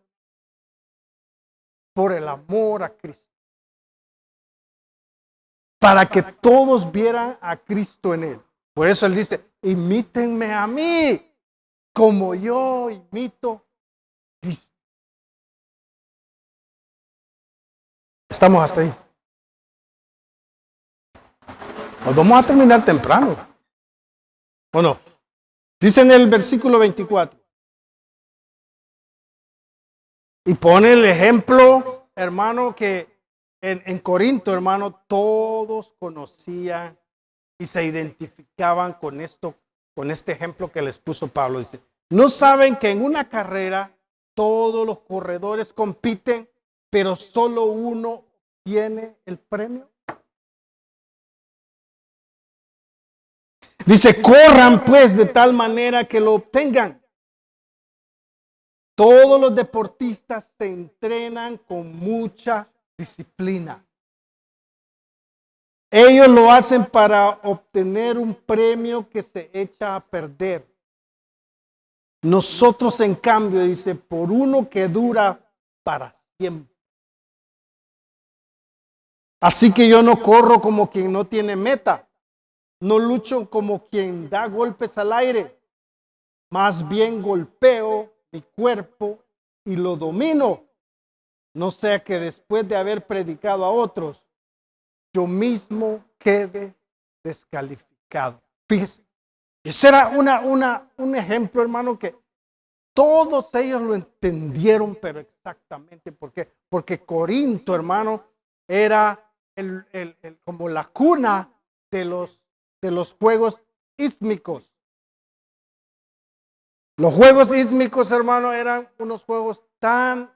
por el amor a Cristo. Para que todos vieran a Cristo en él. Por eso él dice, imítenme a mí, como yo imito a Cristo. Estamos hasta ahí. Nos vamos a terminar temprano. ¿O no? Dice en el versículo 24. Y pone el ejemplo, hermano, que en Corinto, hermano, todos conocían y se identificaban con esto, con este ejemplo que les puso Pablo. Dice, ¿no saben que en una carrera todos los corredores compiten, pero solo uno tiene el premio? Dice, corran pues de tal manera que lo obtengan. Todos los deportistas se entrenan con mucha disciplina. Ellos lo hacen para obtener un premio que se echa a perder. Nosotros, en cambio, dice, por uno que dura para siempre. Así que yo no corro como quien no tiene meta. No lucho como quien da golpes al aire. Más bien golpeo mi cuerpo y lo domino. no sea que después de haber predicado a otros, yo mismo quede descalificado. Fíjese, eso era un ejemplo, hermano, que todos ellos lo entendieron, pero exactamente. ¿Por qué? Porque Corinto, hermano, era como la cuna de los juegos ísmicos. Los juegos ísmicos, hermano, eran unos juegos tan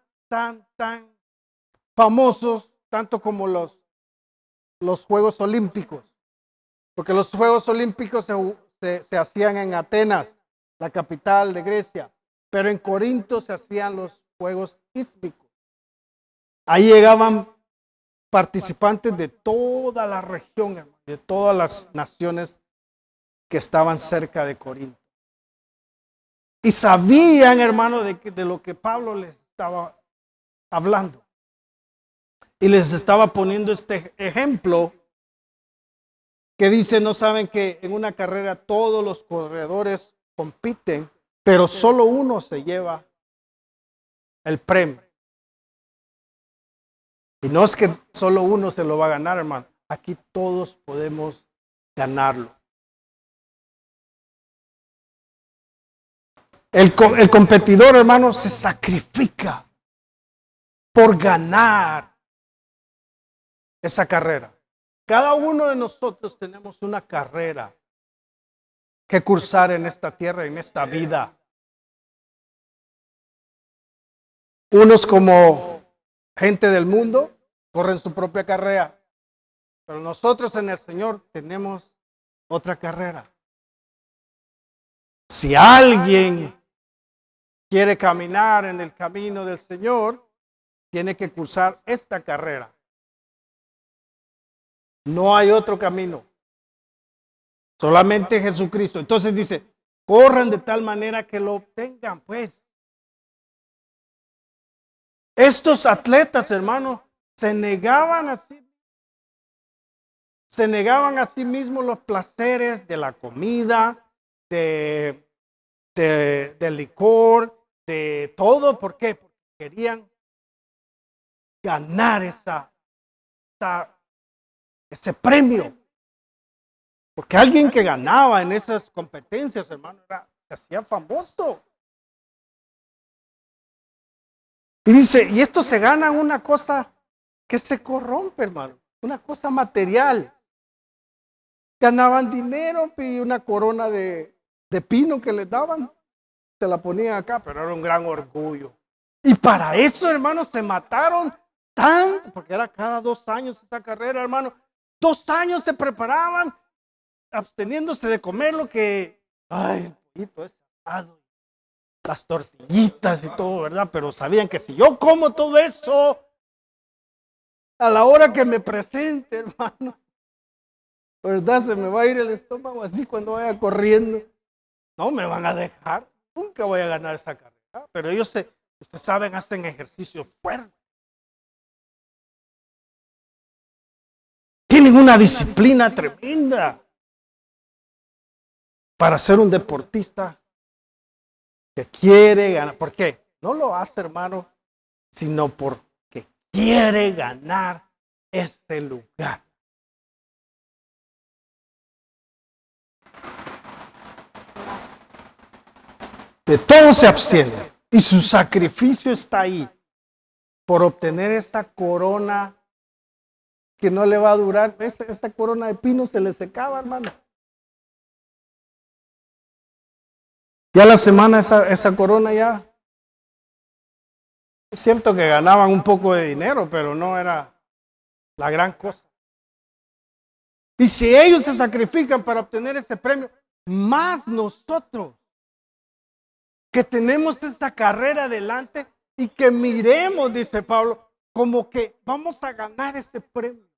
famosos, tanto como los Juegos Olímpicos. Porque los Juegos Olímpicos se hacían en Atenas, la capital de Grecia. Pero en Corinto se hacían los Juegos Ísmicos. Ahí llegaban participantes de toda la región, hermano, de todas las naciones que estaban cerca de Corinto. Y sabían, hermano, de lo que Pablo les estaba hablando. Y les estaba poniendo este ejemplo que dice, no saben que en una carrera todos los corredores compiten, pero solo uno se lleva el premio. Y no es que solo uno se lo va a ganar, hermano. Aquí todos podemos ganarlo. El competidor, hermano, se sacrifica por ganar esa carrera. Cada uno de nosotros tenemos una carrera que cursar en esta tierra, en esta vida. Unos como gente del mundo corren su propia carrera, pero nosotros en el Señor tenemos otra carrera. Si alguien quiere caminar en el camino del Señor, tiene que cursar esta carrera. No hay otro camino. Solamente Jesucristo. Entonces dice, corran de tal manera que lo obtengan, pues. Estos atletas, hermanos, se negaban a sí mismos los placeres de la comida, del licor, de todo. ¿Por qué? Porque querían ganar ese premio. Porque alguien que ganaba en esas competencias, hermano, se hacía famoso. Y dice, y esto se gana una cosa que se corrompe, hermano, una cosa material. Ganaban dinero y una corona de pino que les daban, se la ponían acá, pero era un gran orgullo. Y para eso, hermano, se mataron tanto, porque era cada 2 años esa carrera, hermano. 2 años se preparaban, absteniéndose de comer lo que, ay, el pollito es asado, las tortillitas y todo, ¿verdad? Pero sabían que si yo como todo eso, a la hora que me presente, hermano, ¿verdad? Se me va a ir el estómago así cuando vaya corriendo. No me van a dejar, nunca voy a ganar esa carrera. Pero ellos, ustedes saben, hacen ejercicio fuerte. Tienen una disciplina tremenda para ser un deportista que quiere ganar. ¿Por qué? No lo hace, hermano, sino porque quiere ganar ese lugar. De todo se abstiene y su sacrificio está ahí por obtener esa corona que no le va a durar. Esta corona de pino se le secaba, hermano. Ya la semana esa corona ya. Es cierto que ganaban un poco de dinero, pero no era la gran cosa. Y si ellos se sacrifican para obtener ese premio, más nosotros que tenemos esa carrera adelante y que miremos, dice Pablo, como que vamos a ganar ese premio.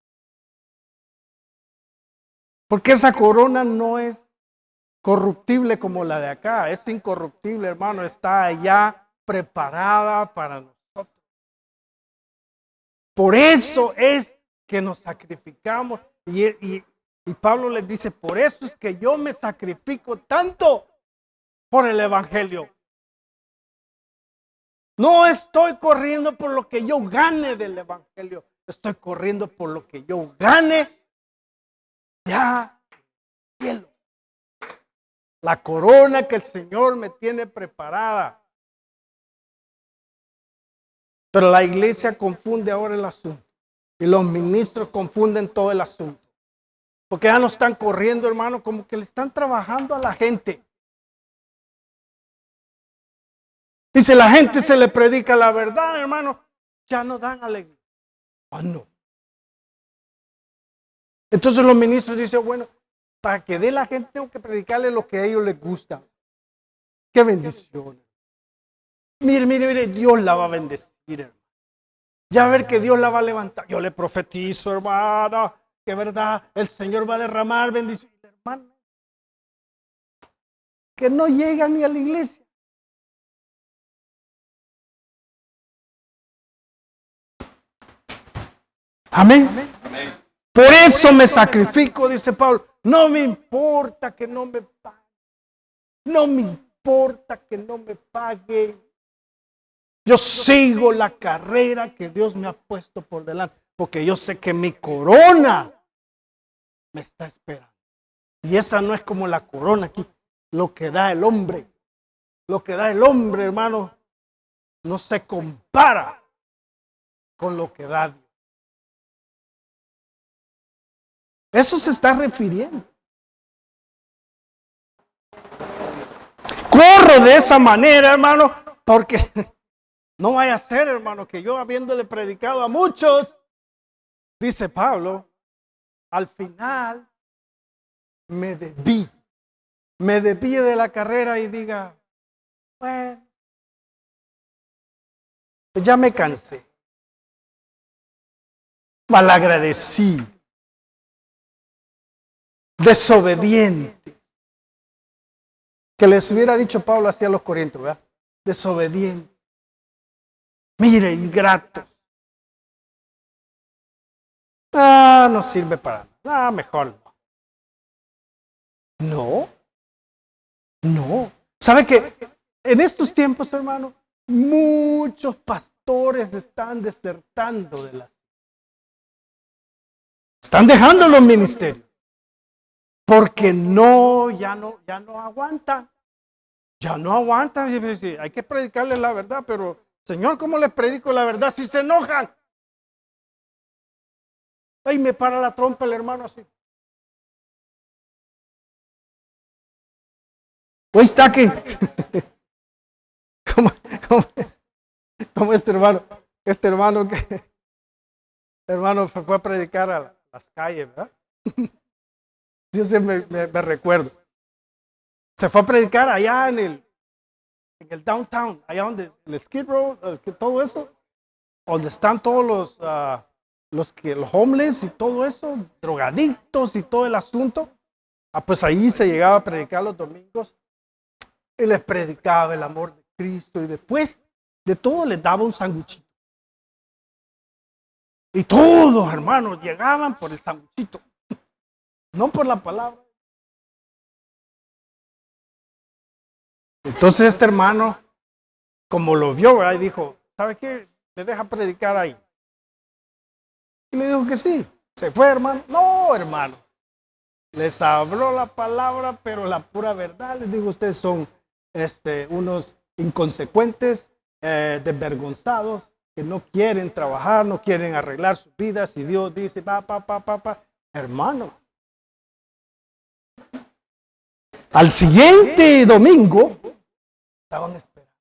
Porque esa corona no es corruptible como la de acá, es incorruptible, hermano, está allá preparada para nosotros. Por eso es que nos sacrificamos y Pablo les dice, por eso es que yo me sacrifico tanto por el evangelio. No estoy corriendo por lo que yo gane del evangelio. Estoy corriendo por lo que yo gane ya cielo. La corona que el Señor me tiene preparada. Pero la iglesia confunde ahora el asunto. Y los ministros confunden todo el asunto. Porque ya no están corriendo, hermano, como que le están trabajando a la gente. Y si la gente se le predica la verdad, hermano, ya no dan alegría. Ah, no. Entonces los ministros dicen, bueno, para que dé la gente tengo que predicarle lo que a ellos les gusta. Qué bendición. Mire, Dios la va a bendecir, hermano. Ya ver que Dios la va a levantar. Yo le profetizo, hermano, que verdad, el Señor va a derramar bendición. Hermano, que no llega ni a la iglesia. Amén. Por eso me sacrifico, dice Pablo. No me importa que no me paguen. No me importa que no me paguen. Yo sigo la carrera que Dios me ha puesto por delante. Porque yo sé que mi corona me está esperando. Y esa no es como la corona aquí. Lo que da el hombre. Lo que da el hombre, hermano, no se compara con lo que da Dios. Eso se está refiriendo. Corro de esa manera, hermano, porque no vaya a ser, hermano, que yo habiéndole predicado a muchos, dice Pablo, al final me desvíe de la carrera y diga, bueno, pues ya me cansé, malagradecido, desobediente. Que les hubiera dicho Pablo así a los corintios, ¿verdad? Desobediente. Mire, ingratos. Ah, no sirve para nada. Ah, mejor no. No. ¿Sabe qué? En estos tiempos, hermano, muchos pastores están desertando de las. Están dejando los ministerios. Porque ya no aguantan. Ya no aguantan. Hay que predicarles la verdad, pero Señor, ¿cómo les predico la verdad si se enojan? Ahí me para la trompa el hermano así. Hoy está aquí. ¿Cómo este hermano se fue a predicar a las calles, ¿verdad? Yo siempre me recuerdo. Se fue a predicar allá en el downtown, allá donde el Skid Row, todo eso, donde están todos los homeless y todo eso, drogadictos y todo el asunto. Pues ahí se llegaba a predicar los domingos y les predicaba el amor de Cristo y después de todo les daba un sanguchito. Y todos, hermanos, llegaban por el sanguchito, no por la palabra. Entonces este hermano, como lo vio, ¿verdad? Y dijo, ¿sabe qué? ¿Le deja predicar ahí? Y le dijo que sí. ¿Se fue, hermano? No, hermano. Les habló la palabra, pero la pura verdad. Les digo, ustedes son unos inconsecuentes, desvergonzados, que no quieren trabajar, no quieren arreglar sus vidas. Y Dios dice, hermano. Al siguiente domingo, estaban esperando.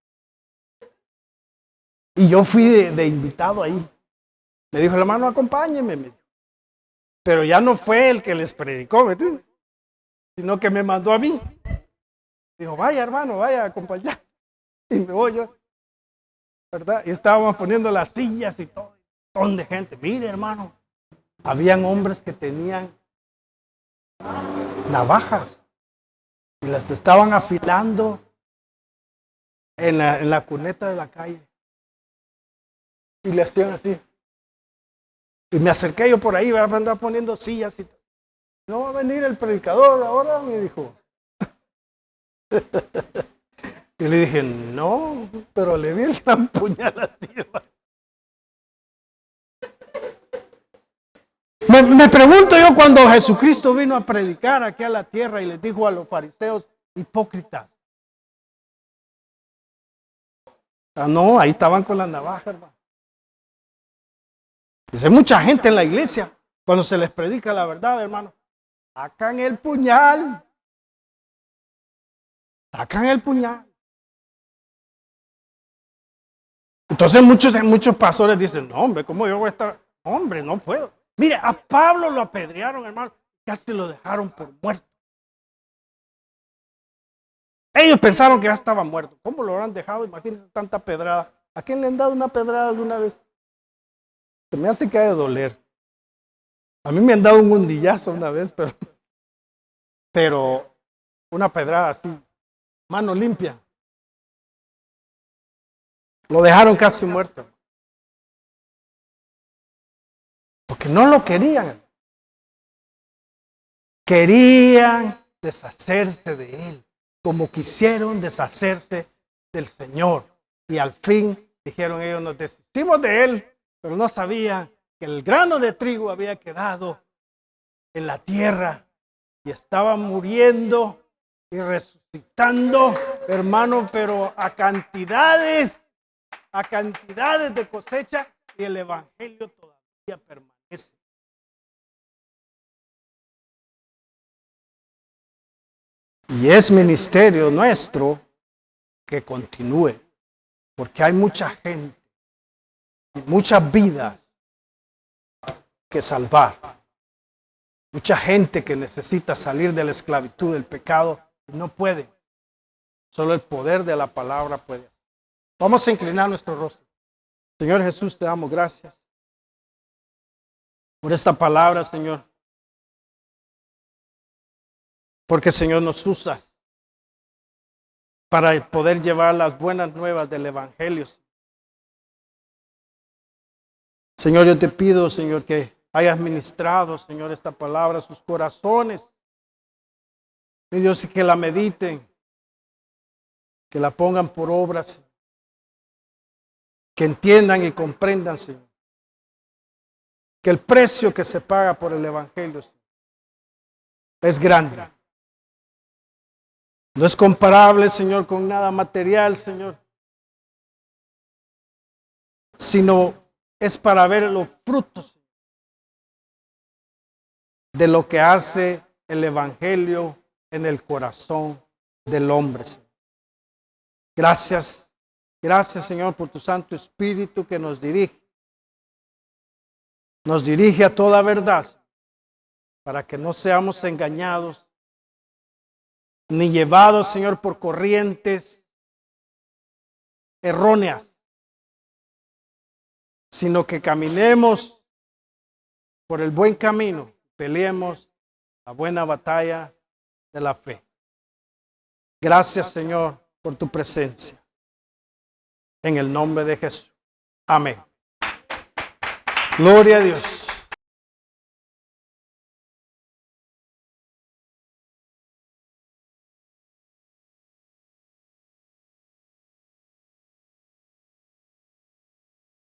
Y yo fui de invitado ahí. Me dijo el hermano, acompáñeme. Me dijo. Pero ya no fue el que les predicó, ¿me entiendes? Sino que me mandó a mí. Dijo, vaya hermano, vaya a acompañar. Y me voy yo. ¿Verdad? Y estábamos poniendo las sillas y todo. Un montón de gente. Mire hermano, habían hombres que tenían navajas. Y las estaban afilando en la cuneta de la calle. Y le hacían así. Y me acerqué yo por ahí, me andaba poniendo sillas y todo. No va a venir el predicador ahora, me dijo. Y le dije, no, pero le vi el gran puñal así, hermano. Me pregunto yo cuando Jesucristo vino a predicar aquí a la tierra y les dijo a los fariseos hipócritas. Ah, no, ahí estaban con la navaja, hermano. Dice mucha gente en la iglesia, cuando se les predica la verdad, hermano, sacan el puñal. Sacan el puñal. Entonces muchos pastores dicen, no, hombre, ¿cómo yo voy a estar? Hombre, no puedo. Mire, a Pablo lo apedrearon, hermano, casi lo dejaron por muerto. Ellos pensaron que ya estaba muerto. ¿Cómo lo habrán dejado? Imagínense tanta pedrada. ¿A quién le han dado una pedrada alguna vez? Se me hace que ha de doler. A mí me han dado un hundillazo una vez, pero una pedrada así, mano limpia. Lo dejaron casi muerto. Porque no lo querían. Querían deshacerse de él, como quisieron deshacerse del Señor. Y al fin dijeron ellos, nos deshicimos de él, pero no sabían que el grano de trigo había quedado en la tierra y estaba muriendo y resucitando, hermano, pero a cantidades de cosecha, y el evangelio todavía permanece. Y es ministerio nuestro que continúe, porque hay mucha gente y muchas vidas que salvar. Mucha gente que necesita salir de la esclavitud del pecado y no puede. Solo el poder de la palabra puede. Vamos a inclinar nuestro rostro. Señor Jesús, te damos gracias por esta palabra, Señor. Porque, Señor, nos usas para poder llevar las buenas nuevas del Evangelio. Señor, yo te pido, Señor, que hayas ministrado, Señor, esta palabra a sus corazones. Mi Dios, y que la mediten, que la pongan por obras, que entiendan y comprendan, Señor, que el precio que se paga por el Evangelio, Señor, es grande. No es comparable, Señor, con nada material, Señor, sino es para ver los frutos de lo que hace el Evangelio en el corazón del hombre, Señor. Gracias, gracias, Señor, por tu Santo Espíritu que nos dirige. Nos dirige a toda verdad para que no seamos engañados ni llevados, Señor, por corrientes erróneas, sino que caminemos por el buen camino, peleemos la buena batalla de la fe. Gracias, Señor, por tu presencia. En el nombre de Jesús. Amén. Gloria a Dios.